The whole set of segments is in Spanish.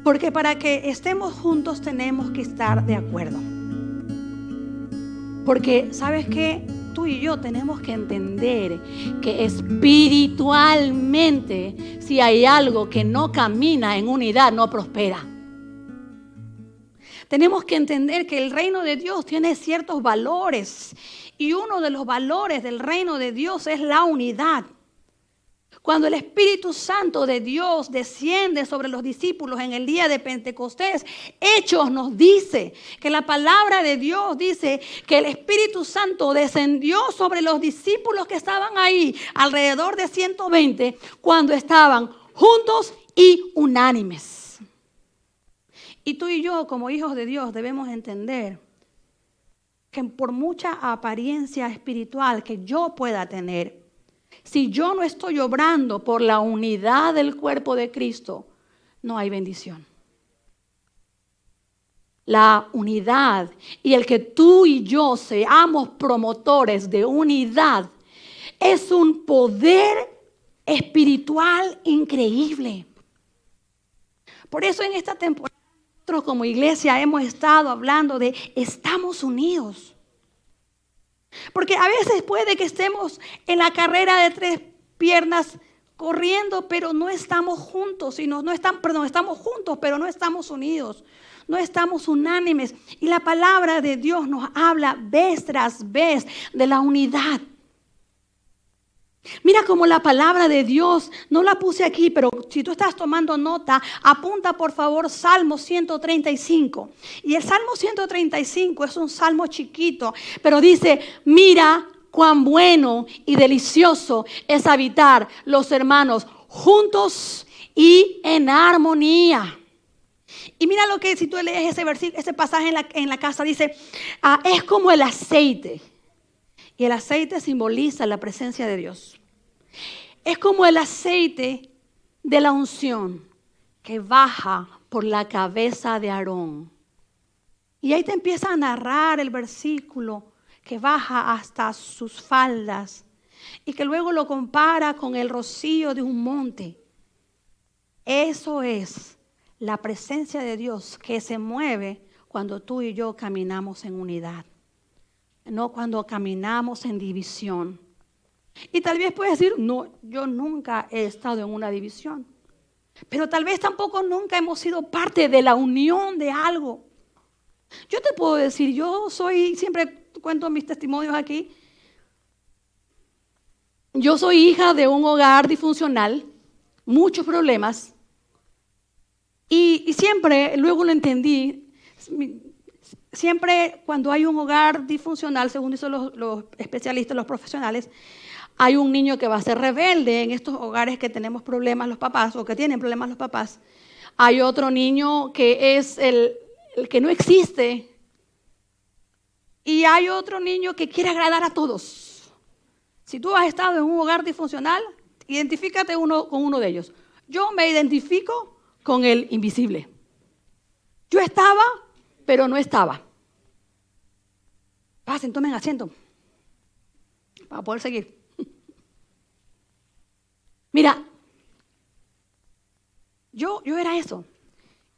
Porque para que estemos juntos tenemos que estar de acuerdo. Porque, ¿sabes qué? Tú y yo tenemos que entender que espiritualmente, si hay algo que no camina en unidad, no prospera. Tenemos que entender que el reino de Dios tiene ciertos valores. Y uno de los valores del reino de Dios es la unidad. Cuando el Espíritu Santo de Dios desciende sobre los discípulos en el día de Pentecostés, Hechos nos dice que la palabra de Dios dice que el Espíritu Santo descendió sobre los discípulos que estaban ahí, alrededor de 120, cuando estaban juntos y unánimes. Y tú y yo, como hijos de Dios, debemos entender que por mucha apariencia espiritual que yo pueda tener, si yo no estoy obrando por la unidad del cuerpo de Cristo, no hay bendición. La unidad y el que tú y yo seamos promotores de unidad es un poder espiritual increíble. Por eso en esta temporada nosotros como iglesia hemos estado hablando de estamos unidos. Porque a veces puede que estemos en la carrera de 3 piernas corriendo, pero no estamos juntos, estamos juntos, pero no estamos unidos, no estamos unánimes. Y la palabra de Dios nos habla vez tras vez de la unidad. Mira cómo la palabra de Dios, no la puse aquí, pero si tú estás tomando nota, apunta por favor Salmo 135. Y el Salmo 135 es un salmo chiquito, pero dice, mira cuán bueno y delicioso es habitar los hermanos juntos y en armonía. Y mira lo que si tú lees ese versículo, ese pasaje en la casa, dice, es como el aceite. Y el aceite simboliza la presencia de Dios. Es como el aceite de la unción que baja por la cabeza de Aarón. Y ahí te empieza a narrar el versículo que baja hasta sus faldas y que luego lo compara con el rocío de un monte. Eso es la presencia de Dios que se mueve cuando tú y yo caminamos en unidad. No cuando caminamos en división. Y tal vez puedes decir, no, yo nunca he estado en una división. Pero tal vez tampoco nunca hemos sido parte de la unión de algo. Yo te puedo decir, siempre cuento mis testimonios aquí. Yo soy hija de un hogar disfuncional, muchos problemas. Y siempre, luego lo entendí, siempre cuando hay un hogar disfuncional, según dicen los especialistas, los profesionales, hay un niño que va a ser rebelde en estos hogares que tenemos problemas los papás o que tienen problemas los papás. Hay otro niño que es el que no existe. Y hay otro niño que quiere agradar a todos. Si tú has estado en un hogar disfuncional, identifícate con uno de ellos. Yo me identifico con el invisible. Yo estaba, pero no estaba. Pasen, tomen asiento para poder seguir. Mira, yo era eso.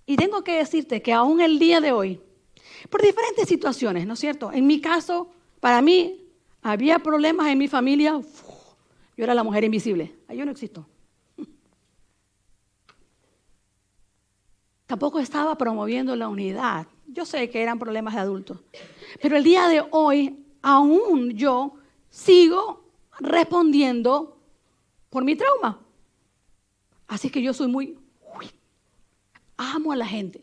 Y tengo que decirte que aún el día de hoy, por diferentes situaciones, ¿no es cierto? En mi caso, para mí, había problemas en mi familia. Yo era la mujer invisible. Ahí yo no existo. Tampoco estaba promoviendo la unidad. Yo sé que eran problemas de adultos. Pero el día de hoy, aún yo sigo respondiendo por mi trauma. Así que yo soy amo a la gente,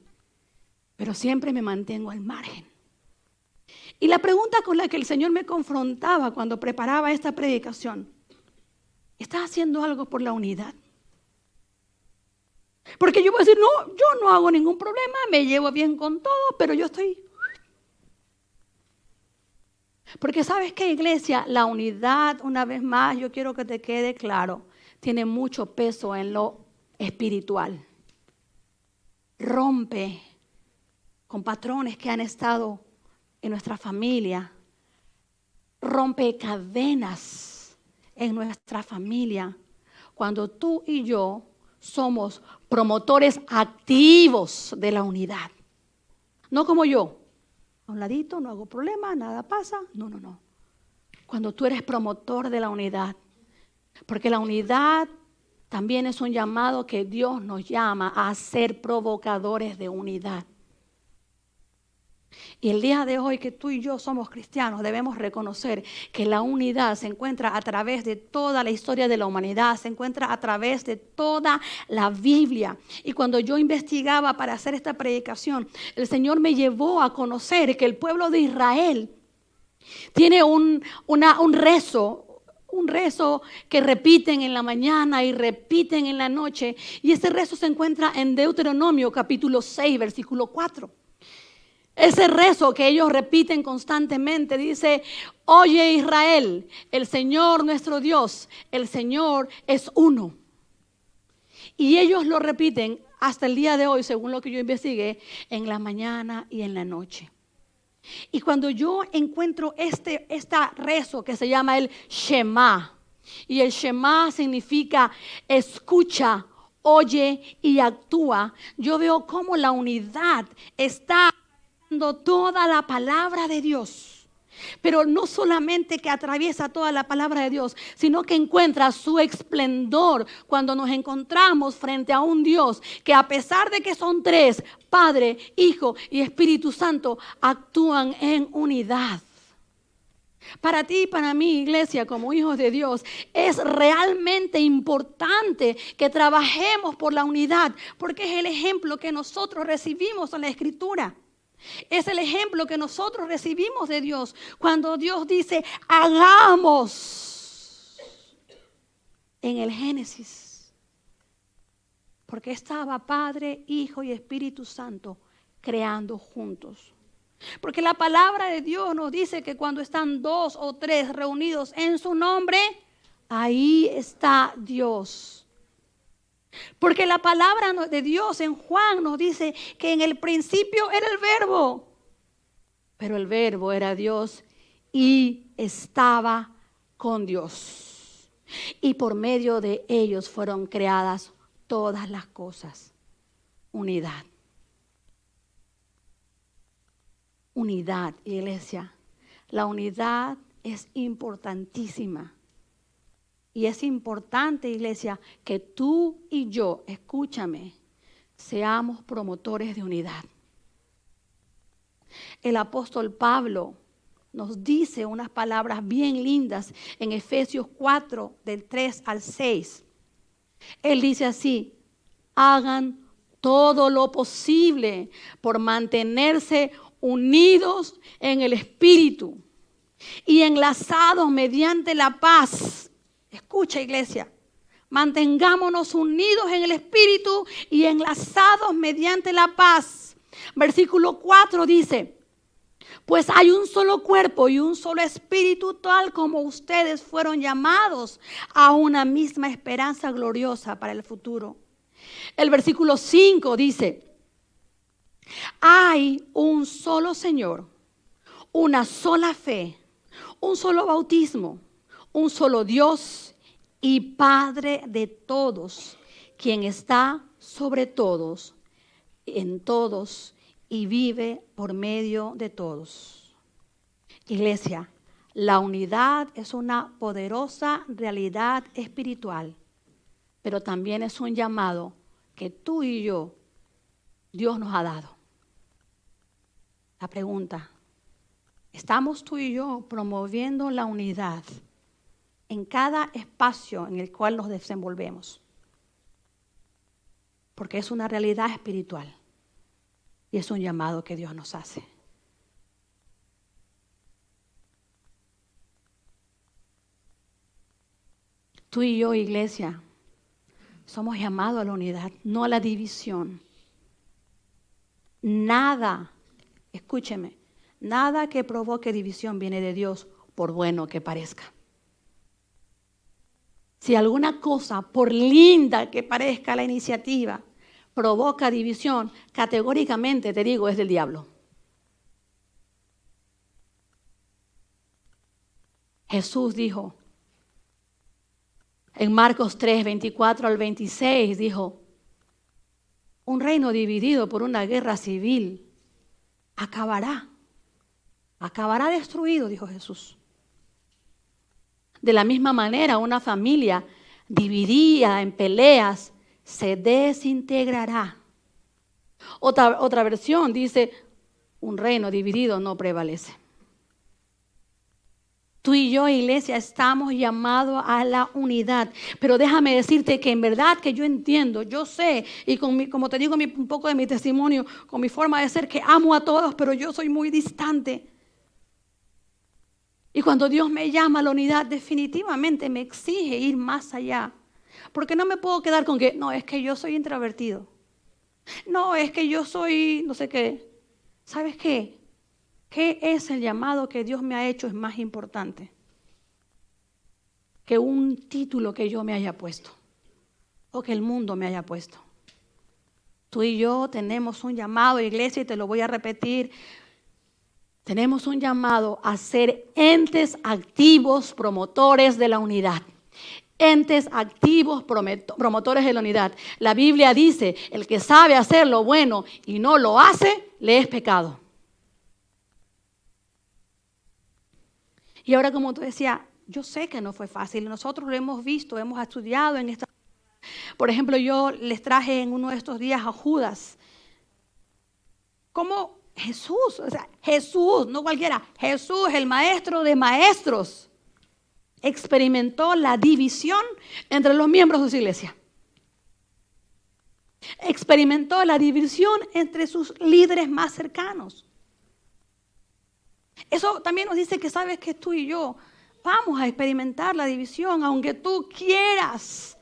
pero siempre me mantengo al margen. Y la pregunta con la que el Señor me confrontaba cuando preparaba esta predicación, ¿estás haciendo algo por la unidad? Porque yo voy a decir, no, yo no hago ningún problema, me llevo bien con todo, pero yo estoy... Porque ¿sabes qué, iglesia? La unidad, una vez más, yo quiero que te quede claro, tiene mucho peso en lo espiritual. Rompe con patrones que han estado en nuestra familia. Rompe cadenas en nuestra familia. Cuando tú y yo somos promotores activos de la unidad. No como yo, a un ladito, no hago problema, nada pasa. No, no, no. Cuando tú eres promotor de la unidad, porque la unidad también es un llamado que Dios nos llama a ser provocadores de unidad. Y el día de hoy que tú y yo somos cristianos, debemos reconocer que la unidad se encuentra a través de toda la historia de la humanidad, se encuentra a través de toda la Biblia. Y cuando yo investigaba para hacer esta predicación, el Señor me llevó a conocer que el pueblo de Israel tiene un rezo que repiten en la mañana y repiten en la noche. Y ese rezo se encuentra en Deuteronomio capítulo 6, versículo 4. Ese rezo que ellos repiten constantemente dice: oye Israel, el Señor nuestro Dios, el Señor es uno. Y ellos lo repiten hasta el día de hoy, según lo que yo investigué, en la mañana y en la noche. Y cuando yo encuentro este rezo que se llama el Shema, y el Shema significa escucha, oye y actúa, yo veo cómo la unidad está toda la palabra de Dios, pero no solamente que atraviesa toda la palabra de Dios, sino que encuentra su esplendor cuando nos encontramos frente a un Dios que, a pesar de que son tres, Padre, Hijo y Espíritu Santo, actúan en unidad. Para ti y para mí, iglesia, como hijos de Dios, es realmente importante que trabajemos por la unidad, porque es el ejemplo que nosotros recibimos en la Escritura. Es el ejemplo que nosotros recibimos de Dios cuando Dios dice hagamos en el Génesis. Porque estaba Padre, Hijo y Espíritu Santo creando juntos. Porque la palabra de Dios nos dice que cuando están dos o tres reunidos en su nombre, ahí está Dios. Porque la palabra de Dios en Juan nos dice que en el principio era el verbo, pero el verbo era Dios y estaba con Dios. Y por medio de ellos fueron creadas todas las cosas. Unidad. Unidad, iglesia. La unidad es importantísima. Y es importante, iglesia, que tú y yo, escúchame, seamos promotores de unidad. El apóstol Pablo nos dice unas palabras bien lindas en Efesios 4, del 3 al 6. Él dice así: hagan todo lo posible por mantenerse unidos en el Espíritu y enlazados mediante la paz. Escucha, iglesia, mantengámonos unidos en el Espíritu y enlazados mediante la paz. Versículo 4 dice: pues hay un solo cuerpo y un solo espíritu, tal como ustedes fueron llamados a una misma esperanza gloriosa para el futuro. El versículo 5 dice: hay un solo Señor, una sola fe, un solo bautismo, un solo Dios y Padre de todos, quien está sobre todos, en todos y vive por medio de todos. Iglesia, la unidad es una poderosa realidad espiritual, pero también es un llamado que tú y yo, Dios nos ha dado. La pregunta: ¿estamos tú y yo promoviendo la unidad en cada espacio en el cual nos desenvolvemos? Porque es una realidad espiritual y es un llamado que Dios nos hace. Tú y yo, iglesia, somos llamados a la unidad, no a la división. Nada, escúcheme, nada que provoque división viene de Dios, por bueno que parezca. Si alguna cosa, por linda que parezca la iniciativa, provoca división, categóricamente te digo, es del diablo. Jesús dijo en Marcos 3, 24 al 26, dijo: Un reino dividido por una guerra civil acabará destruido, dijo Jesús. De la misma manera, una familia dividida en peleas se desintegrará. Otra versión dice, un reino dividido no prevalece. Tú y yo, iglesia, estamos llamados a la unidad. Pero déjame decirte que en verdad que yo entiendo, yo sé, y como te digo un poco de mi testimonio, con mi forma de ser, que amo a todos, pero yo soy muy distante. Y cuando Dios me llama a la unidad, definitivamente me exige ir más allá. Porque no me puedo quedar con que, no, es que yo soy introvertido. No, es que yo soy, no sé qué. ¿Sabes qué? ¿Qué es el llamado que Dios me ha hecho? Es más importante que un título que yo me haya puesto o que el mundo me haya puesto. Tú y yo tenemos un llamado, iglesia, y te lo voy a repetir. Tenemos un llamado a ser entes activos, promotores de la unidad. Entes activos, promotores de la unidad. La Biblia dice, el que sabe hacer lo bueno y no lo hace, le es pecado. Y ahora, como tú decías, yo sé que no fue fácil. Nosotros lo hemos visto, hemos estudiado en esta. Por ejemplo, yo les traje en uno de estos días a Judas. ¿Cómo Jesús, Jesús, no cualquiera, Jesús, el maestro de maestros, experimentó la división entre los miembros de su iglesia? Experimentó la división entre sus líderes más cercanos. Eso también nos dice que sabes que tú y yo vamos a experimentar la división, aunque tú quieras,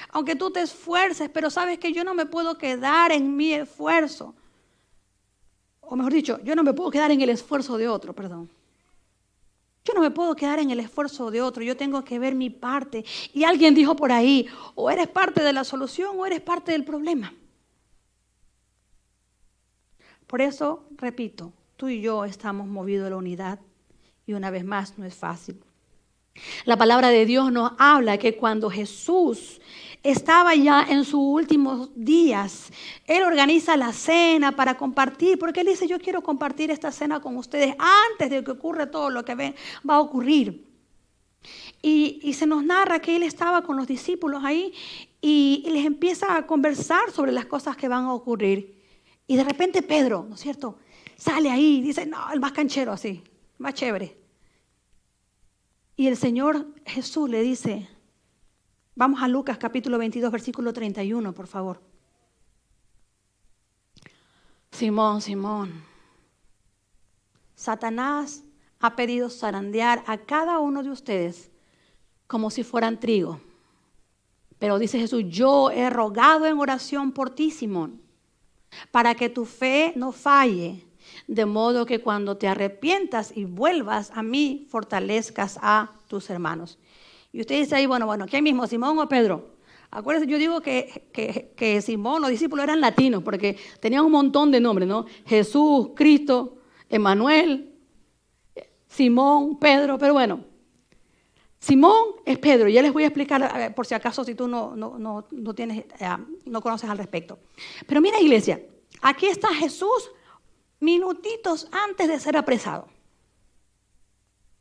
aunque tú te esfuerces, pero sabes que yo no me puedo quedar en mi esfuerzo. O mejor dicho, yo no me puedo quedar en el esfuerzo de otro, perdón. Yo no me puedo quedar en el esfuerzo de otro, yo tengo que ver mi parte. Y alguien dijo por ahí, o eres parte de la solución o eres parte del problema. Por eso, repito, tú y yo estamos movidos a la unidad y una vez más no es fácil. La palabra de Dios nos habla que cuando Jesús estaba ya en sus últimos días, Él organiza la cena para compartir, porque Él dice, yo quiero compartir esta cena con ustedes antes de que ocurra todo lo que va a ocurrir. Y se nos narra que Él estaba con los discípulos ahí y les empieza a conversar sobre las cosas que van a ocurrir. Y de repente Pedro, ¿no es cierto?, sale ahí y dice, no, el más canchero así, más chévere. Y el Señor Jesús le dice, vamos a Lucas capítulo 22, versículo 31, por favor. Simón, Simón, Satanás ha pedido zarandear a cada uno de ustedes como si fueran trigo. Pero dice Jesús, yo he rogado en oración por ti, Simón, para que tu fe no falle, de modo que cuando te arrepientas y vuelvas a mí, fortalezcas a tus hermanos. Y usted dice ahí, bueno, ¿quién mismo, Simón o Pedro? Acuérdense, yo digo que Simón, los discípulos eran latinos, porque tenían un montón de nombres, ¿no? Jesús, Cristo, Emmanuel, Simón, Pedro, pero bueno. Simón es Pedro, ya les voy a explicar por si acaso si tú no conoces al respecto. Pero mira, iglesia, aquí está Jesús minutitos antes de ser apresado.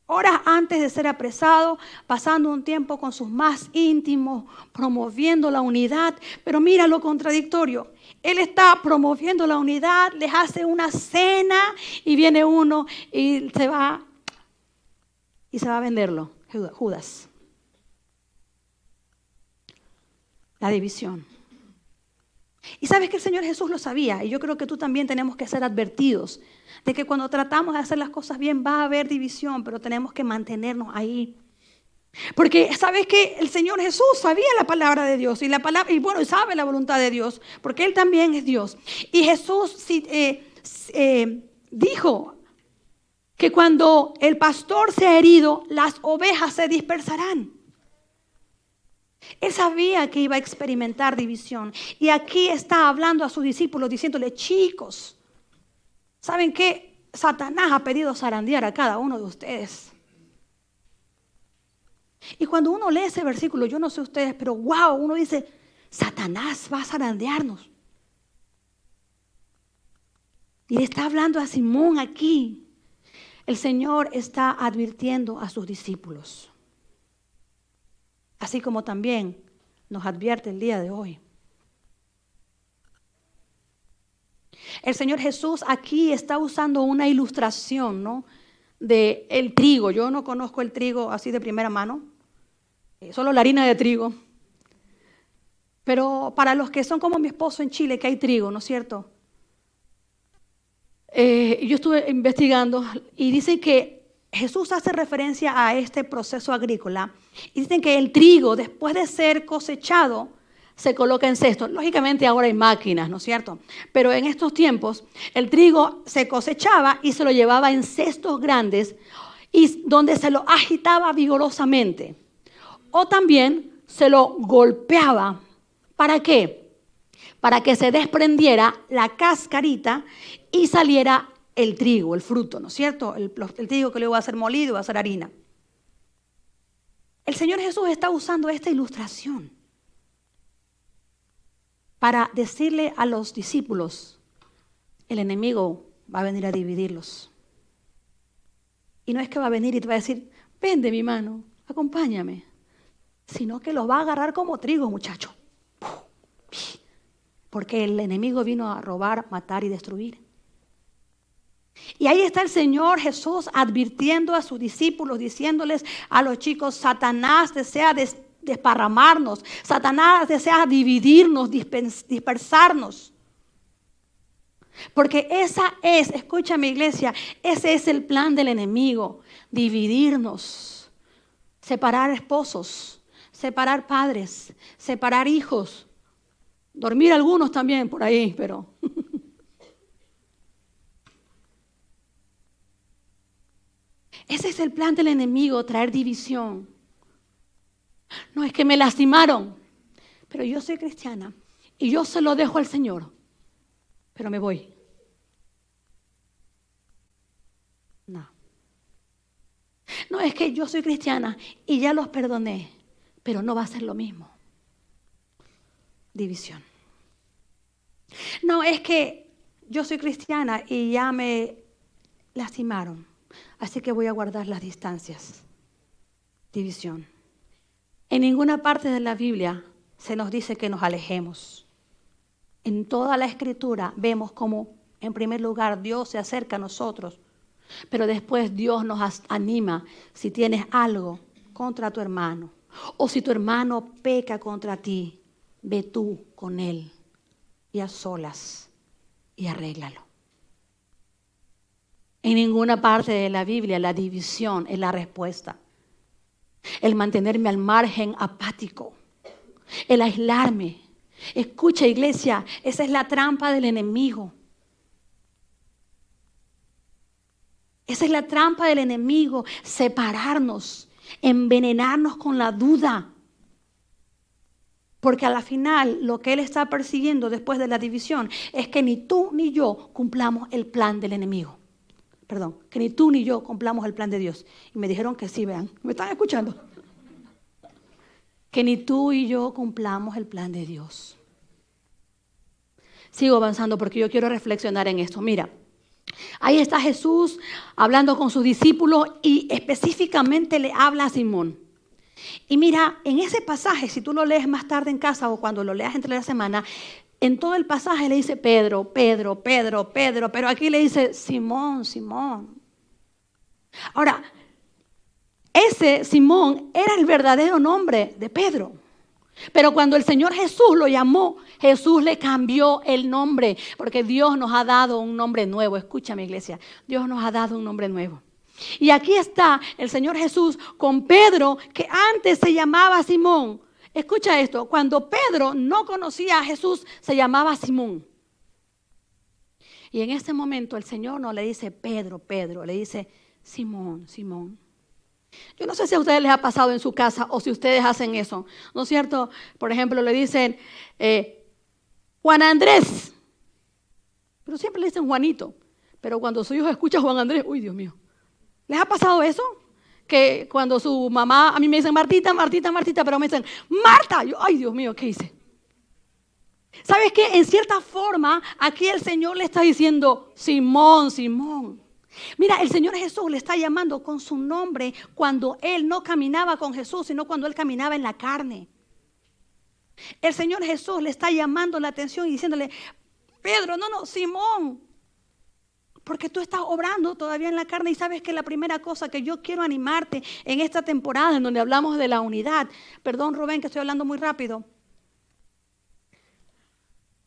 Horas antes de ser apresado, pasando un tiempo con sus más íntimos, promoviendo la unidad. Pero mira lo contradictorio. Él está promoviendo la unidad, les hace una cena y viene uno y se va a venderlo. Judas. La división. Y sabes que el Señor Jesús lo sabía, y yo creo que tú también tenemos que ser advertidos de que cuando tratamos de hacer las cosas bien va a haber división, pero tenemos que mantenernos ahí. Porque sabes que el Señor Jesús sabía la palabra de Dios y sabe la voluntad de Dios, porque Él también es Dios. Y Jesús dijo que cuando el pastor se ha herido, las ovejas se dispersarán. Él sabía que iba a experimentar división. Y aquí está hablando a sus discípulos, diciéndole, chicos, ¿saben qué? Satanás ha pedido zarandear a cada uno de ustedes. Y cuando uno lee ese versículo, yo no sé ustedes, pero wow, uno dice, Satanás va a zarandearnos. Y le está hablando a Simón aquí. El Señor está advirtiendo a sus discípulos. Así como también nos advierte el día de hoy. El Señor Jesús aquí está usando una ilustración, ¿no?, de el trigo. Yo no conozco el trigo así de primera mano, solo la harina de trigo. Pero para los que son como mi esposo en Chile, que hay trigo, ¿no es cierto? Yo estuve investigando y dicen que Jesús hace referencia a este proceso agrícola y dicen que el trigo, después de ser cosechado, se coloca en cestos. Lógicamente ahora hay máquinas, ¿no es cierto? Pero en estos tiempos el trigo se cosechaba y se lo llevaba en cestos grandes y donde se lo agitaba vigorosamente. O también se lo golpeaba. ¿Para qué? Para que se desprendiera la cascarita y saliera el trigo, el fruto, ¿no es cierto? El trigo que luego va a ser molido y va a ser harina. El Señor Jesús está usando esta ilustración para decirle a los discípulos, el enemigo va a venir a dividirlos. Y no es que va a venir y te va a decir, ven de mi mano, acompáñame. Sino que los va a agarrar como trigo, muchacho. Porque el enemigo vino a robar, matar y destruir. Y ahí está el Señor Jesús advirtiendo a sus discípulos, diciéndoles a los chicos, Satanás desea desparramarnos, Satanás desea dividirnos, dispersarnos. Porque escúchame iglesia, ese es el plan del enemigo, dividirnos, separar esposos, separar padres, separar hijos, dormir algunos también por ahí, pero... Ese es el plan del enemigo, traer división. No, es que me lastimaron, pero yo soy cristiana y yo se lo dejo al Señor, pero me voy. No, es que yo soy cristiana y ya los perdoné, pero no va a ser lo mismo. División. No, es que yo soy cristiana y ya me lastimaron, así que voy a guardar las distancias. División. En ninguna parte de la Biblia se nos dice que nos alejemos. En toda la Escritura vemos cómo, en primer lugar, Dios se acerca a nosotros, pero después Dios nos anima si tienes algo contra tu hermano o si tu hermano peca contra ti, ve tú con él y a solas y arréglalo. En ninguna parte de la Biblia la división es la respuesta. El mantenerme al margen apático, el aislarme. Escucha, iglesia, esa es la trampa del enemigo. Esa es la trampa del enemigo, separarnos, envenenarnos con la duda. Porque a la final lo que él está persiguiendo después de la división es que ni tú ni yo cumplamos el plan del enemigo. Perdón, que ni tú ni yo cumplamos el plan de Dios. Y me dijeron que sí, vean, ¿me están escuchando? Que ni tú y yo cumplamos el plan de Dios. Sigo avanzando porque yo quiero reflexionar en esto. Mira, ahí está Jesús hablando con sus discípulos y específicamente le habla a Simón. Y mira, en ese pasaje, si tú lo lees más tarde en casa o cuando lo leas entre la semana, en todo el pasaje le dice Pedro, Pedro, Pedro, Pedro, pero aquí le dice Simón, Simón. Ahora, ese Simón era el verdadero nombre de Pedro. Pero cuando el Señor Jesús lo llamó, Jesús le cambió el nombre, porque Dios nos ha dado un nombre nuevo. Escúchame, iglesia, Dios nos ha dado un nombre nuevo. Y aquí está el Señor Jesús con Pedro, que antes se llamaba Simón. Escucha esto, cuando Pedro no conocía a Jesús, se llamaba Simón. Y en este momento el Señor no le dice Pedro, Pedro, le dice Simón, Simón. Yo no sé si a ustedes les ha pasado en su casa o si ustedes hacen eso, ¿no es cierto? Por ejemplo, le dicen Juan Andrés, pero siempre le dicen Juanito. Pero cuando su hijo escucha Juan Andrés, uy, Dios mío. ¿Les ha pasado eso? Que cuando su mamá, a mí me dicen Martita, Martita, Martita, pero me dicen Marta. Yo, ay, Dios mío, ¿qué hice? ¿Sabes qué? En cierta forma, aquí el Señor le está diciendo, Simón, Simón. Mira, el Señor Jesús le está llamando con su nombre cuando Él no caminaba con Jesús, sino cuando Él caminaba en la carne. El Señor Jesús le está llamando la atención y diciéndole, Pedro, no, Simón, porque tú estás obrando todavía en la carne. Y sabes que la primera cosa que yo quiero animarte en esta temporada en donde hablamos de la unidad, perdón Rubén que estoy hablando muy rápido,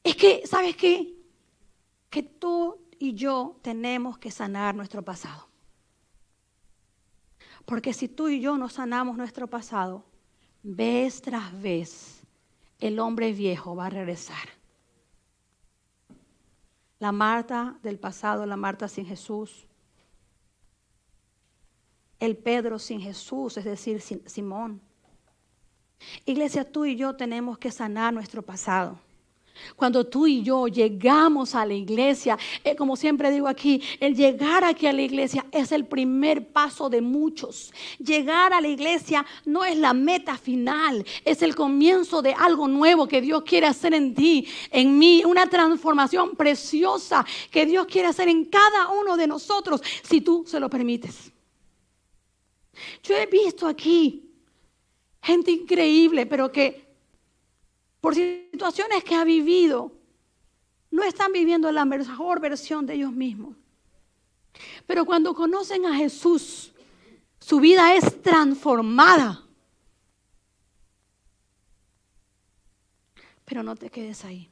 es que, ¿sabes qué? Que tú y yo tenemos que sanar nuestro pasado. Porque si tú y yo no sanamos nuestro pasado, vez tras vez, el hombre viejo va a regresar. La Marta del pasado, la Marta sin Jesús. El Pedro sin Jesús, es decir, sin Simón. Iglesia, tú y yo tenemos que sanar nuestro pasado. Cuando tú y yo llegamos a la iglesia, como siempre digo aquí, el llegar aquí a la iglesia es el primer paso de muchos. Llegar a la iglesia no es la meta final, es el comienzo de algo nuevo que Dios quiere hacer en ti, en mí, una transformación preciosa que Dios quiere hacer en cada uno de nosotros, si tú se lo permites. Yo he visto aquí gente increíble, pero que por situaciones que ha vivido, no están viviendo la mejor versión de ellos mismos. Pero cuando conocen a Jesús, su vida es transformada. Pero no te quedes ahí.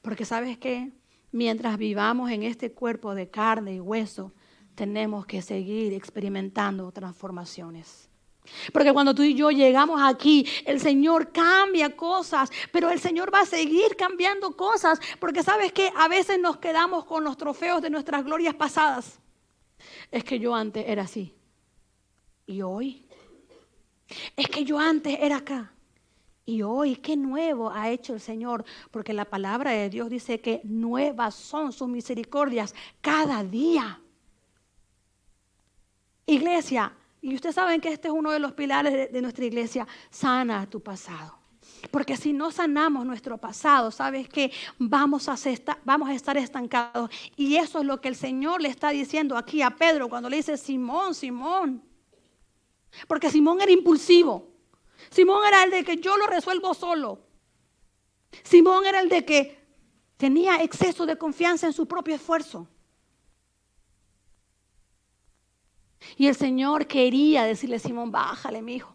Porque ¿sabes qué? Mientras vivamos en este cuerpo de carne y hueso, tenemos que seguir experimentando transformaciones. Porque cuando tú y yo llegamos aquí, el Señor cambia cosas, pero el Señor va a seguir cambiando cosas. Porque ¿sabes qué? A veces nos quedamos con los trofeos de nuestras glorias pasadas. Es que yo antes era así. ¿Y hoy? Es que yo antes era acá. Y hoy, ¿qué nuevo ha hecho el Señor? Porque la palabra de Dios dice que nuevas son sus misericordias cada día. Iglesia, y ustedes saben que este es uno de los pilares de nuestra iglesia, sana tu pasado. Porque si no sanamos nuestro pasado, ¿sabes qué? Vamos a estar estancados. Y eso es lo que el Señor le está diciendo aquí a Pedro cuando le dice, Simón, Simón. Porque Simón era impulsivo. Simón era el de que yo lo resuelvo solo. Simón era el de que tenía exceso de confianza en su propio esfuerzo. Y el Señor quería decirle, Simón, bájale, mi hijo.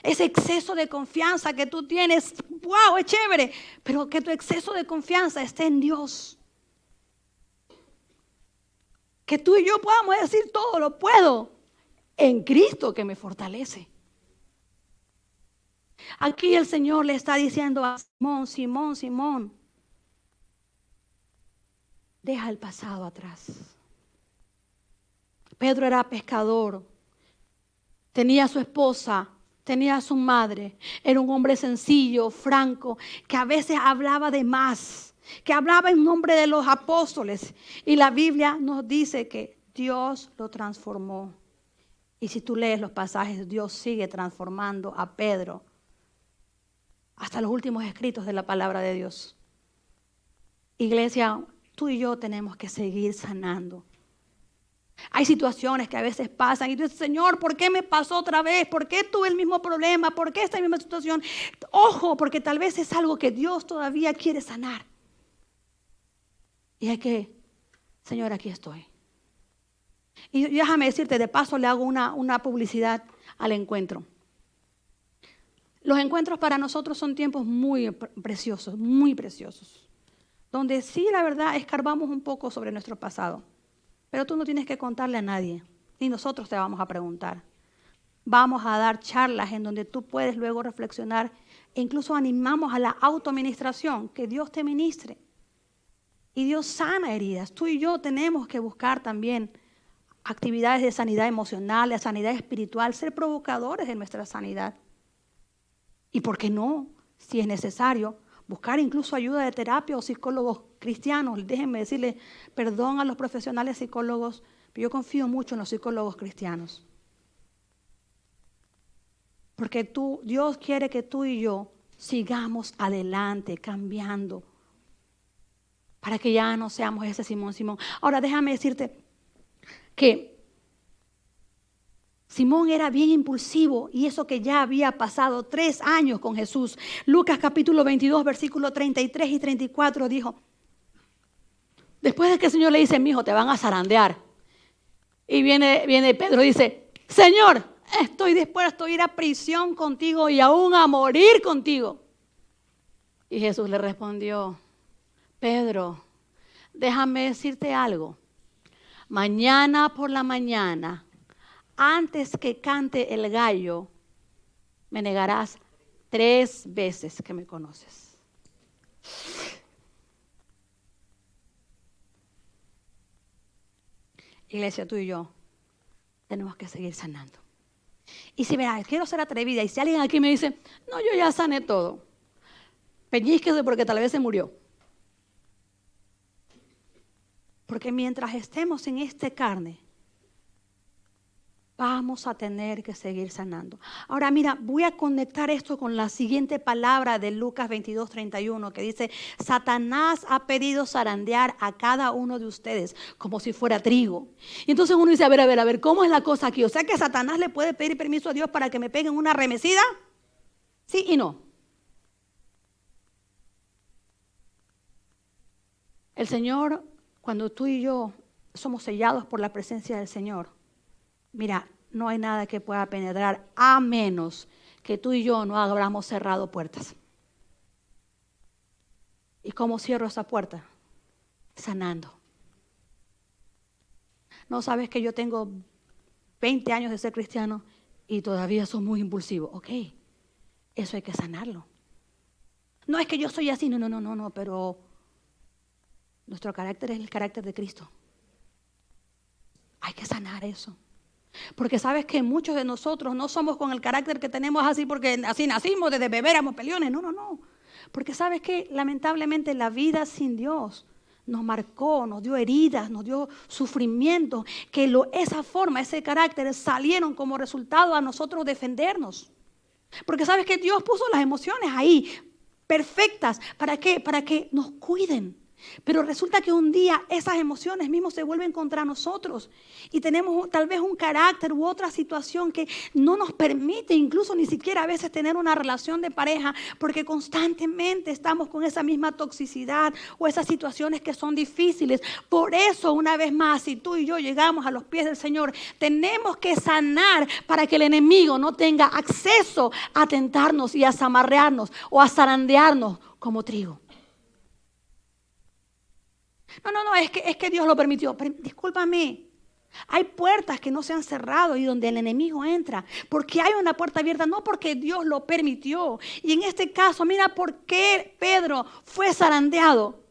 Ese exceso de confianza que tú tienes, wow, es chévere, pero que tu exceso de confianza esté en Dios. Que tú y yo podamos decir todo lo puedo en Cristo que me fortalece. Aquí el Señor le está diciendo a Simón, Simón, Simón, deja el pasado atrás. Pedro era pescador, tenía a su esposa, tenía a su madre, era un hombre sencillo, franco, que a veces hablaba de más, que hablaba en nombre de los apóstoles. Y la Biblia nos dice que Dios lo transformó. Y si tú lees los pasajes, Dios sigue transformando a Pedro hasta los últimos escritos de la palabra de Dios. Iglesia, tú y yo tenemos que seguir sanando. Hay situaciones que a veces pasan y tú dices, Señor, ¿por qué me pasó otra vez? ¿Por qué tuve el mismo problema? ¿Por qué esta misma situación? Ojo, porque tal vez es algo que Dios todavía quiere sanar. Y hay que, Señor, aquí estoy. Y déjame decirte, de paso le hago una publicidad al encuentro. Los encuentros para nosotros son tiempos muy preciosos, donde sí, la verdad, escarbamos un poco sobre nuestro pasado. Pero tú no tienes que contarle a nadie, ni nosotros te vamos a preguntar. Vamos a dar charlas en donde tú puedes luego reflexionar e incluso animamos a la autoministración, que Dios te ministre. Y Dios sana heridas. Tú y yo tenemos que buscar también actividades de sanidad emocional, de sanidad espiritual, ser provocadores de nuestra sanidad. Y por qué no, si es necesario, buscar incluso ayuda de terapia o psicólogos cristianos. Déjenme decirle perdón a los profesionales psicólogos, pero yo confío mucho en los psicólogos cristianos. Porque Dios quiere que tú y yo sigamos adelante, cambiando, para que ya no seamos ese Simón. Ahora déjame decirte que Simón era bien impulsivo, y eso que ya había pasado 3 años con Jesús. Lucas capítulo 22, versículos 33 y 34 dijo, después de que el Señor le dice, mi hijo, te van a zarandear. Y viene Pedro y dice, Señor, estoy dispuesto a ir a prisión contigo y aún a morir contigo. Y Jesús le respondió, Pedro, déjame decirte algo. Mañana por la mañana, antes que cante el gallo, me negarás 3 veces que me conoces. Iglesia, tú y yo tenemos que seguir sanando. Y si verás, quiero ser atrevida, y si alguien aquí me dice, no, yo ya sané todo, pellizquese porque tal vez se murió. Porque mientras estemos en esta carne, vamos a tener que seguir sanando. Ahora mira, voy a conectar esto con la siguiente palabra de Lucas 22, 31, que dice, Satanás ha pedido zarandear a cada uno de ustedes como si fuera trigo. Y entonces uno dice, a ver, ¿cómo es la cosa aquí? O sea que Satanás le puede pedir permiso a Dios para que me peguen una arremetida. Sí y no. El Señor, cuando tú y yo somos sellados por la presencia del Señor, mira, no hay nada que pueda penetrar a menos que tú y yo no habramos cerrado puertas. ¿Y cómo cierro esa puerta? Sanando. No sabes que yo tengo 20 años de ser cristiano y todavía soy muy impulsivo. Ok, eso hay que sanarlo. No es que yo soy así, no, pero nuestro carácter es el carácter de Cristo. Hay que sanar eso. Porque sabes que muchos de nosotros no somos con el carácter que tenemos así porque así nacimos, desde bebé éramos peleones. No. Porque sabes que lamentablemente la vida sin Dios nos marcó, nos dio heridas, nos dio sufrimiento, que esa forma, ese carácter salieron como resultado a nosotros defendernos. Porque sabes que Dios puso las emociones ahí, perfectas. ¿Para qué? Para que nos cuiden. Pero resulta que un día esas emociones mismas se vuelven contra nosotros y tenemos tal vez un carácter u otra situación que no nos permite incluso ni siquiera a veces tener una relación de pareja, porque constantemente estamos con esa misma toxicidad o esas situaciones que son difíciles. Por eso, una vez más, si tú y yo llegamos a los pies del Señor, tenemos que sanar para que el enemigo no tenga acceso a tentarnos y a zamarrearnos o a zarandearnos como trigo. No, es que Dios lo permitió. Discúlpame, hay puertas que no se han cerrado y donde el enemigo entra. Porque hay una puerta abierta, no porque Dios lo permitió. Y en este caso, mira por qué Pedro fue zarandeado.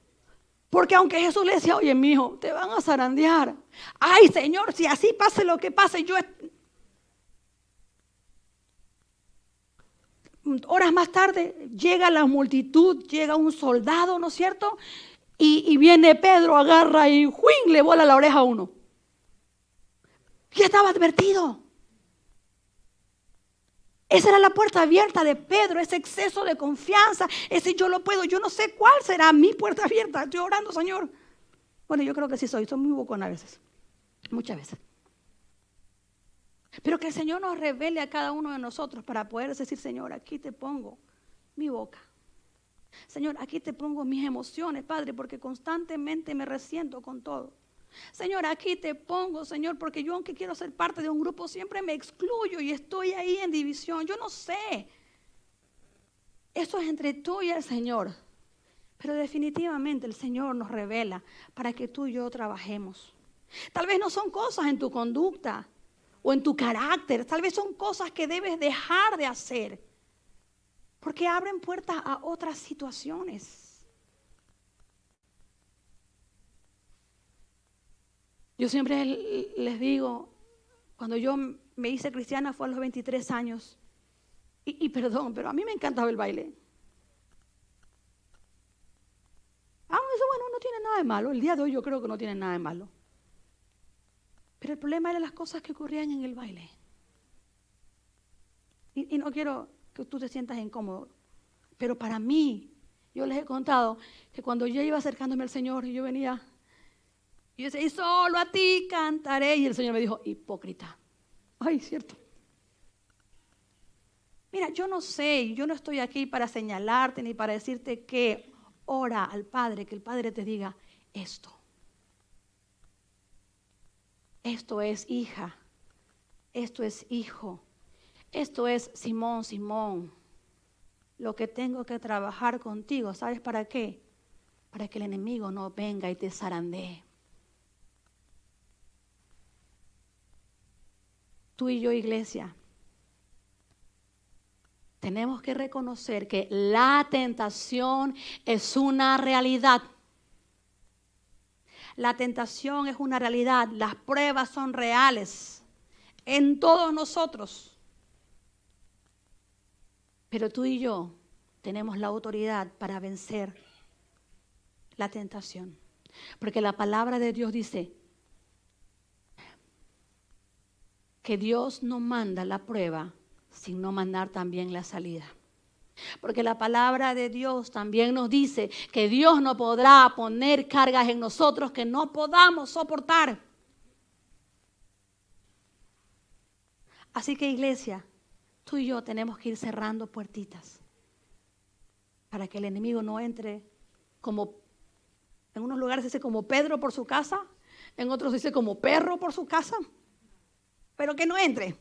Porque aunque Jesús le decía, oye, mijo, te van a zarandear. Ay, Señor, si así pase lo que pase, horas más tarde llega la multitud, llega un soldado, ¿no es cierto? Y viene Pedro, agarra y ¡juin! Le vuela la oreja a uno. Ya estaba advertido. Esa era la puerta abierta de Pedro, ese exceso de confianza, ese yo lo puedo, yo no sé cuál será mi puerta abierta. Estoy orando, Señor. Bueno, yo creo que sí soy muy bocona a veces, muchas veces. Pero que el Señor nos revele a cada uno de nosotros para poder decir, Señor, aquí te pongo mi boca. Señor, aquí te pongo mis emociones, Padre, porque constantemente me resiento con todo. Señor, aquí te pongo, Señor, porque yo aunque quiero ser parte de un grupo, siempre me excluyo y estoy ahí en división. Yo no sé. Eso es entre tú y el Señor. Pero definitivamente el Señor nos revela para que tú y yo trabajemos. Tal vez no son cosas en tu conducta o en tu carácter. Tal vez son cosas que debes dejar de hacer. Porque abren puertas a otras situaciones. Yo siempre les digo, cuando yo me hice cristiana fue a los 23 años. Y perdón, pero a mí me encantaba el baile. Eso, bueno, no tiene nada de malo. El día de hoy yo creo que no tiene nada de malo. Pero el problema eran las cosas que ocurrían en el baile. Y no quiero que tú te sientas incómodo, pero para mí, yo les he contado que cuando yo iba acercándome al Señor y yo venía, y yo decía, y solo a ti cantaré, y el Señor me dijo, hipócrita. Ay, cierto. Mira, yo no sé, yo no estoy aquí para señalarte ni para decirte que ora al Padre, que el Padre te diga esto. Esto es hija, esto es hijo, esto es Simón, Simón. Lo que tengo que trabajar contigo, ¿sabes para qué? Para que el enemigo no venga y te zarandee. Tú y yo, iglesia, tenemos que reconocer que la tentación es una realidad. La tentación es una realidad. Las pruebas son reales en todos nosotros. Pero tú y yo tenemos la autoridad para vencer la tentación. Porque la palabra de Dios dice que Dios no manda la prueba sin no mandar también la salida. Porque la palabra de Dios también nos dice que Dios no podrá poner cargas en nosotros que no podamos soportar. Así que, iglesia, tú y yo tenemos que ir cerrando puertitas para que el enemigo no entre como, en unos lugares dice como Pedro por su casa, en otros dice como perro por su casa, pero que no entre.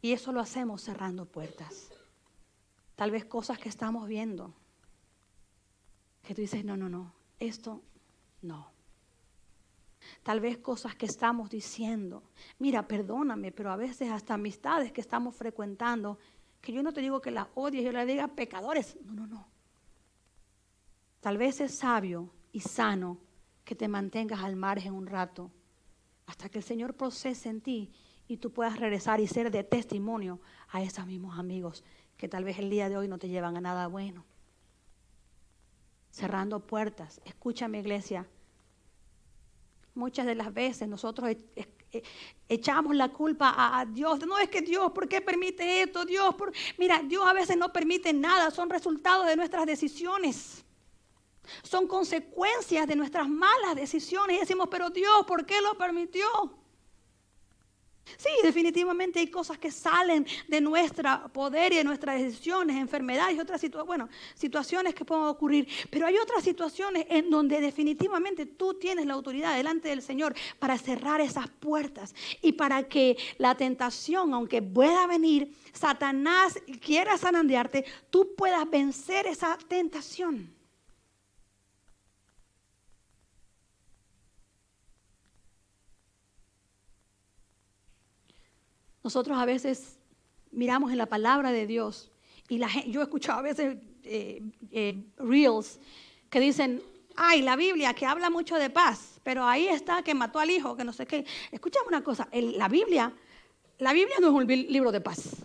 Y eso lo hacemos cerrando puertas. Tal vez cosas que estamos viendo, que tú dices, no, esto no. Tal vez cosas que estamos diciendo, mira, perdóname, pero a veces hasta amistades que estamos frecuentando, que yo no te digo que las odies, yo le diga pecadores, no. Tal vez es sabio y sano que te mantengas al margen un rato, hasta que el Señor procese en ti y tú puedas regresar y ser de testimonio a esos mismos amigos que tal vez el día de hoy no te llevan a nada bueno. Cerrando puertas. Escúchame, iglesia. Muchas de las veces nosotros echamos la culpa a Dios. No es que Dios, ¿por qué permite esto? Mira, Dios a veces no permite nada. Son resultados de nuestras decisiones. Son consecuencias de nuestras malas decisiones. Y decimos, pero Dios, ¿por qué lo permitió? Sí, definitivamente hay cosas que salen de nuestro poder y de nuestras decisiones, enfermedades y otras situaciones que pueden ocurrir. Pero hay otras situaciones en donde definitivamente tú tienes la autoridad delante del Señor para cerrar esas puertas y para que la tentación, aunque pueda venir, Satanás quiera zarandearte, tú puedas vencer esa tentación. Nosotros a veces miramos en la palabra de Dios y yo he escuchado a veces reels que dicen, ay, la Biblia que habla mucho de paz, pero ahí está que mató al hijo, que no sé qué. Escúchame una cosa, la Biblia no es un libro de paz.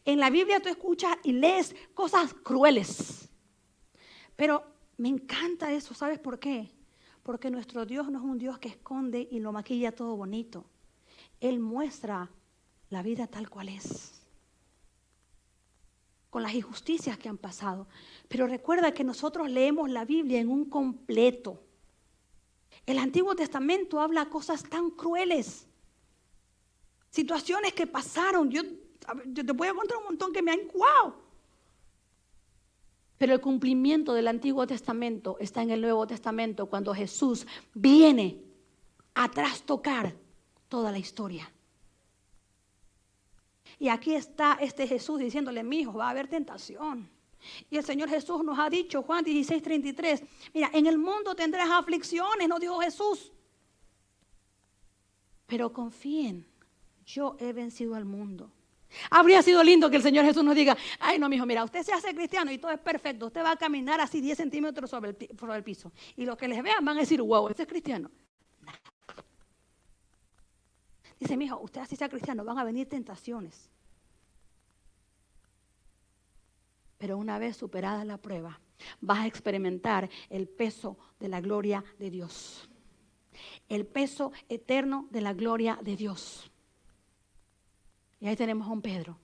En la Biblia tú escuchas y lees cosas crueles. Pero me encanta eso, ¿sabes por qué? Porque nuestro Dios no es un Dios que esconde y lo maquilla todo bonito. Él muestra la vida tal cual es, con las injusticias que han pasado. Pero recuerda que nosotros leemos la Biblia en un completo. El Antiguo Testamento habla cosas tan crueles, situaciones que pasaron. Yo te voy a contar un montón que me han ¡wow! Pero el cumplimiento del Antiguo Testamento está en el Nuevo Testamento, cuando Jesús viene a trastocar toda la historia. Y aquí está este Jesús diciéndole, mi hijo, va a haber tentación. Y el Señor Jesús nos ha dicho, Juan 16:33, mira, en el mundo tendrás aflicciones, nos dijo Jesús. Pero confíen, yo he vencido al mundo. Habría sido lindo que el Señor Jesús nos diga, ay no, mi hijo, mira, usted se hace cristiano y todo es perfecto. Usted va a caminar así 10 centímetros sobre el piso. Y los que les vean van a decir, wow, este es cristiano. Dice, mi hijo, usted así sea cristiano, van a venir tentaciones. Pero una vez superada la prueba, vas a experimentar el peso de la gloria de Dios. El peso eterno de la gloria de Dios. Y ahí tenemos a un Pedro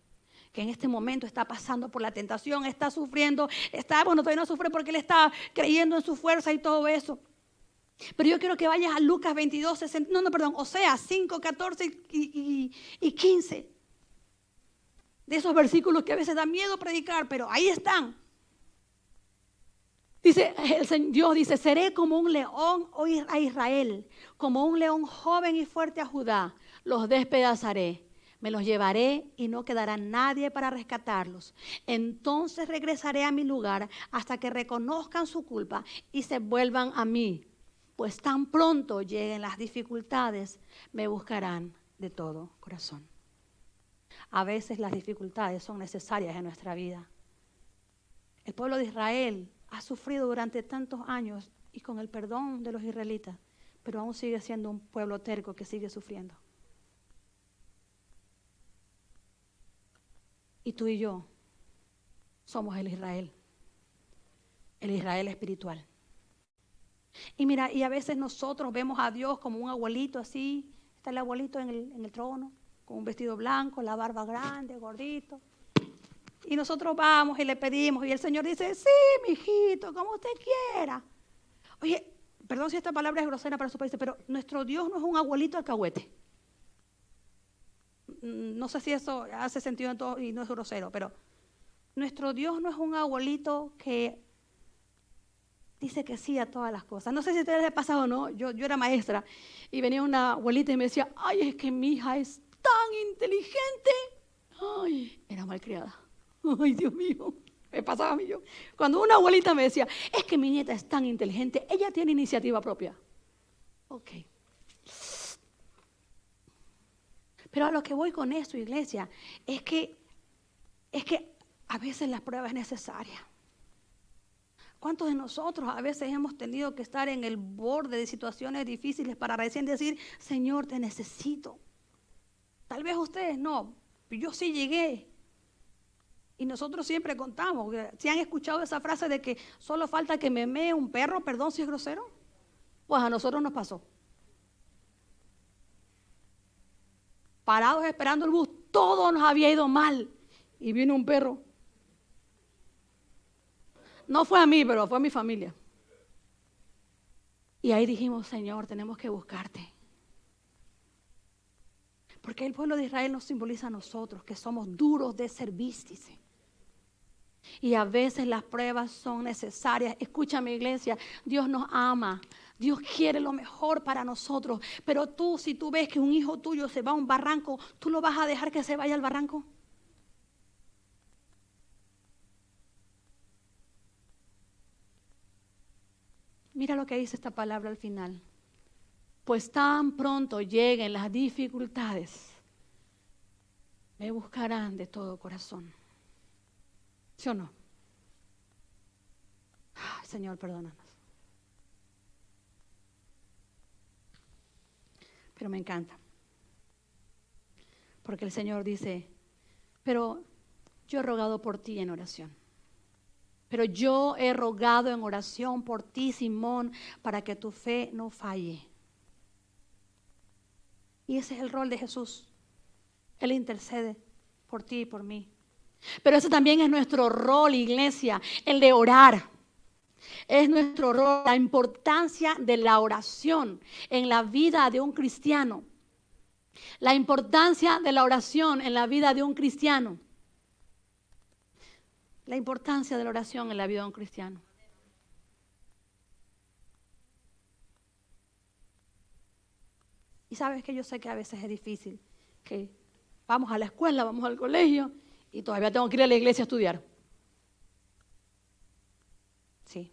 que en este momento está pasando por la tentación, está sufriendo, todavía no sufre porque él está creyendo en su fuerza y todo eso. Pero yo quiero que vayas a Lucas 22, Oseas 5, 14 y 15. De esos versículos que a veces da miedo predicar, pero ahí están. Dice, Dios dice, seré como un león a Israel, como un león joven y fuerte a Judá. Los despedazaré, me los llevaré y no quedará nadie para rescatarlos. Entonces regresaré a mi lugar hasta que reconozcan su culpa y se vuelvan a mí. Pues tan pronto lleguen las dificultades, me buscarán de todo corazón. A veces las dificultades son necesarias en nuestra vida. El pueblo de Israel ha sufrido durante tantos años y con el perdón de los israelitas, pero aún sigue siendo un pueblo terco que sigue sufriendo. Y tú y yo somos el Israel espiritual. Y mira, y a veces nosotros vemos a Dios como un abuelito así, está el abuelito en el trono, con un vestido blanco, la barba grande, gordito. Y nosotros vamos y le pedimos y el Señor dice, sí, mijito, como usted quiera. Oye, perdón si esta palabra es grosera para su país, pero nuestro Dios no es un abuelito alcahuete. No sé si eso hace sentido en todo y no es grosero, pero nuestro Dios no es un abuelito que dice que sí a todas las cosas. No sé si a ustedes les ha pasado o no, yo era maestra y venía una abuelita y me decía, ay, es que mi hija es tan inteligente. Ay, era malcriada. Ay, Dios mío, me pasaba a mí yo. Cuando una abuelita me decía, es que mi nieta es tan inteligente, ella tiene iniciativa propia. Ok. Pero a lo que voy con esto, iglesia, es que a veces la prueba es necesaria. ¿Cuántos de nosotros a veces hemos tenido que estar en el borde de situaciones difíciles para recién decir, Señor, te necesito? Tal vez ustedes no, pero yo sí llegué. Y nosotros siempre contamos, si han escuchado esa frase de que solo falta que me mee un perro, perdón si es grosero, pues a nosotros nos pasó. Parados esperando el bus, todo nos había ido mal y vino un perro. No fue a mí, pero fue a mi familia. Y ahí dijimos, Señor, tenemos que buscarte. Porque el pueblo de Israel nos simboliza a nosotros, que somos duros de servicio, dice. Y a veces las pruebas son necesarias. Escúchame, iglesia, Dios nos ama. Dios quiere lo mejor para nosotros. Pero tú, si tú ves que un hijo tuyo se va a un barranco, ¿tú lo vas a dejar que se vaya al barranco? Mira lo que dice esta palabra al final. Pues tan pronto lleguen las dificultades, me buscarán de todo corazón. ¿Sí o no? Ay, Señor, perdónanos. Pero me encanta. Porque el Señor dice, pero yo he rogado por ti en oración. Pero yo he rogado en oración por ti, Simón, para que tu fe no falle. Y ese es el rol de Jesús. Él intercede por ti y por mí. Pero ese también es nuestro rol, iglesia, el de orar. Es nuestro rol, la importancia de la oración en la vida de un cristiano. La importancia de la oración en la vida de un cristiano. La importancia de la oración en la vida de un cristiano. Y sabes que yo sé que a veces es difícil, que vamos a la escuela, vamos al colegio y todavía tengo que ir a la iglesia a estudiar. Sí.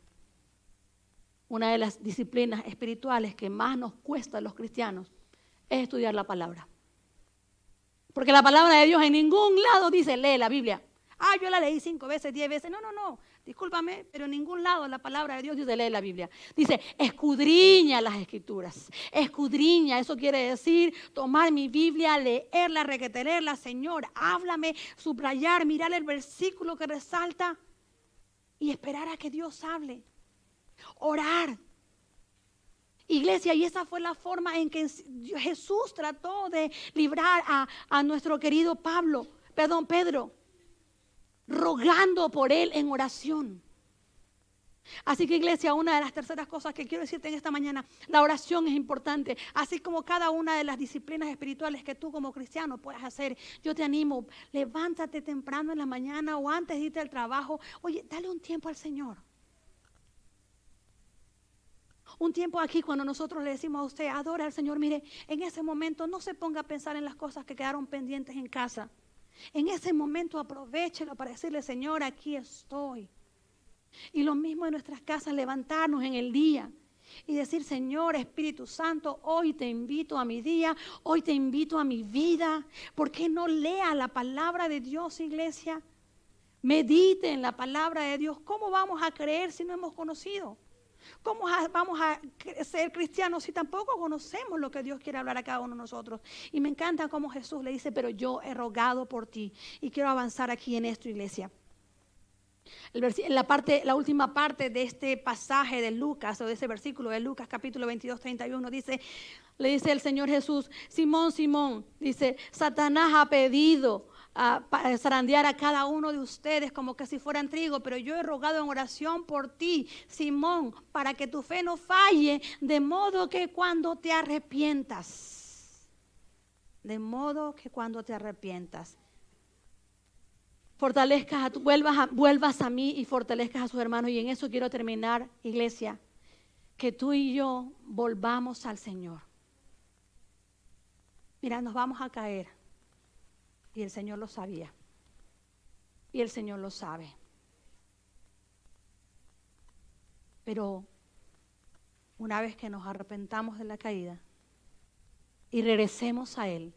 Una de las disciplinas espirituales que más nos cuesta a los cristianos es estudiar la palabra. Porque la palabra de Dios en ningún lado dice, lee la Biblia. Ah, yo la leí 5 veces, 10 veces. No. Discúlpame, pero en ningún lado la palabra de Dios dice, lee la Biblia. Dice, escudriña las escrituras. Escudriña, eso quiere decir tomar mi Biblia, leerla, requetenerla. Señor, háblame, subrayar, mirar el versículo que resalta y esperar a que Dios hable. Orar. Iglesia, y esa fue la forma en que Jesús trató de librar a nuestro querido Pedro. rogando por él en oración. Así que, iglesia, una de las terceras cosas que quiero decirte en esta mañana, la oración es importante, así como cada una de las disciplinas espirituales que tú como cristiano puedes hacer. Yo te animo, levántate temprano en la mañana o antes de irte al trabajo. Oye, dale un tiempo al Señor. Un tiempo aquí cuando nosotros le decimos a usted, adora al Señor, mire, en ese momento no se ponga a pensar en las cosas que quedaron pendientes en casa. En ese momento aprovéchelo para decirle, Señor, aquí estoy. Y lo mismo en nuestras casas, levantarnos en el día y decir, Señor, Espíritu Santo, hoy te invito a mi día, hoy te invito a mi vida. ¿Por qué no lea la palabra de Dios, iglesia? Medite en la palabra de Dios. ¿Cómo vamos a creer si no hemos conocido? ¿Cómo vamos a ser cristianos si tampoco conocemos lo que Dios quiere hablar a cada uno de nosotros? Y me encanta cómo Jesús le dice, pero yo he rogado por ti. Y quiero avanzar aquí en esto, iglesia. La última parte de este pasaje de Lucas, o de ese versículo de Lucas capítulo 22, 31, le dice el Señor Jesús, Simón, Simón, dice, Satanás ha pedido zarandear a cada uno de ustedes como que si fueran trigo, pero yo he rogado en oración por ti, Simón, para que tu fe no falle, de modo que cuando te arrepientas, vuelvas a mí y fortalezcas a sus hermanos. Y en eso quiero terminar, iglesia, que tú y yo volvamos al Señor. Mira, nos vamos a caer. Y el Señor lo sabía. Y el Señor lo sabe. Pero una vez que nos arrepentamos de la caída y regresemos a Él,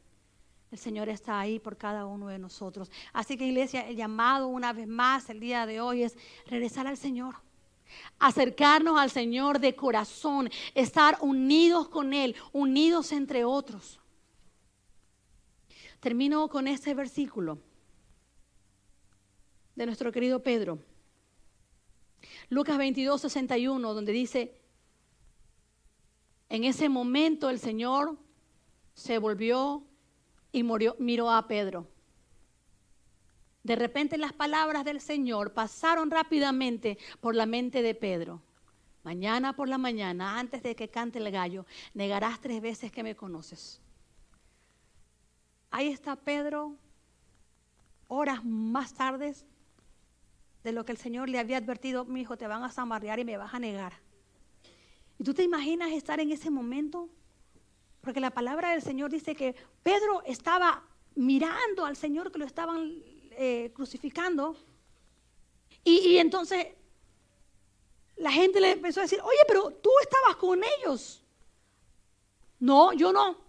el Señor está ahí por cada uno de nosotros. Así que, iglesia, el llamado una vez más el día de hoy es regresar al Señor. Acercarnos al Señor de corazón. Estar unidos con Él, unidos entre otros. Termino con este versículo de nuestro querido Pedro. Lucas 22, 61, donde dice, en ese momento el Señor se volvió y miró a Pedro. De repente las palabras del Señor pasaron rápidamente por la mente de Pedro. Mañana por la mañana, antes de que cante el gallo, negarás 3 veces que me conoces. Ahí está Pedro, horas más tarde de lo que el Señor le había advertido, mi hijo, te van a zamarrear y me vas a negar. ¿Y tú te imaginas estar en ese momento? Porque la palabra del Señor dice que Pedro estaba mirando al Señor que lo estaban crucificando. Y entonces la gente le empezó a decir, oye, pero tú estabas con ellos. No, yo no.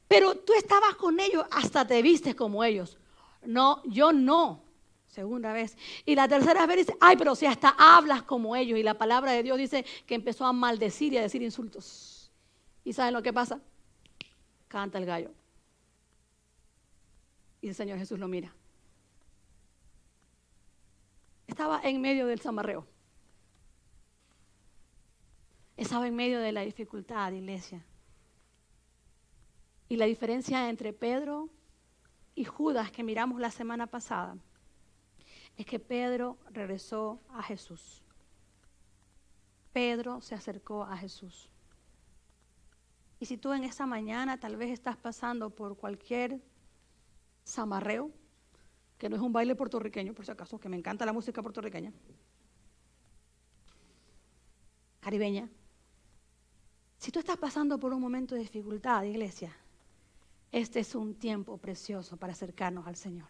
Pero tú estabas con ellos, hasta te vistes como ellos. No, yo no. Segunda vez. Y la tercera vez dice, ay, pero si hasta hablas como ellos. Y la palabra de Dios dice que empezó a maldecir y a decir insultos. ¿Y saben lo que pasa? Canta el gallo. Y el Señor Jesús lo mira. Estaba en medio del zamarreo. Estaba en medio de la dificultad, iglesia. Y la diferencia entre Pedro y Judas que miramos la semana pasada es que Pedro regresó a Jesús. Pedro se acercó a Jesús. Y si tú en esta mañana tal vez estás pasando por cualquier zamarreo, que no es un baile puertorriqueño, por si acaso, que me encanta la música puertorriqueña, caribeña. Si tú estás pasando por un momento de dificultad, iglesia, este es un tiempo precioso para acercarnos al Señor.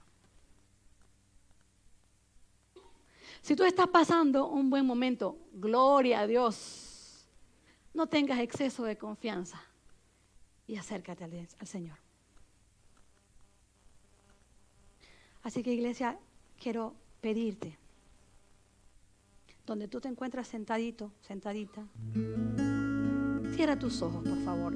Si tú estás pasando un buen momento, gloria a Dios, no tengas exceso de confianza y acércate al Señor. Así que, iglesia, quiero pedirte, donde tú te encuentras sentadito, sentadita, cierra tus ojos, por favor.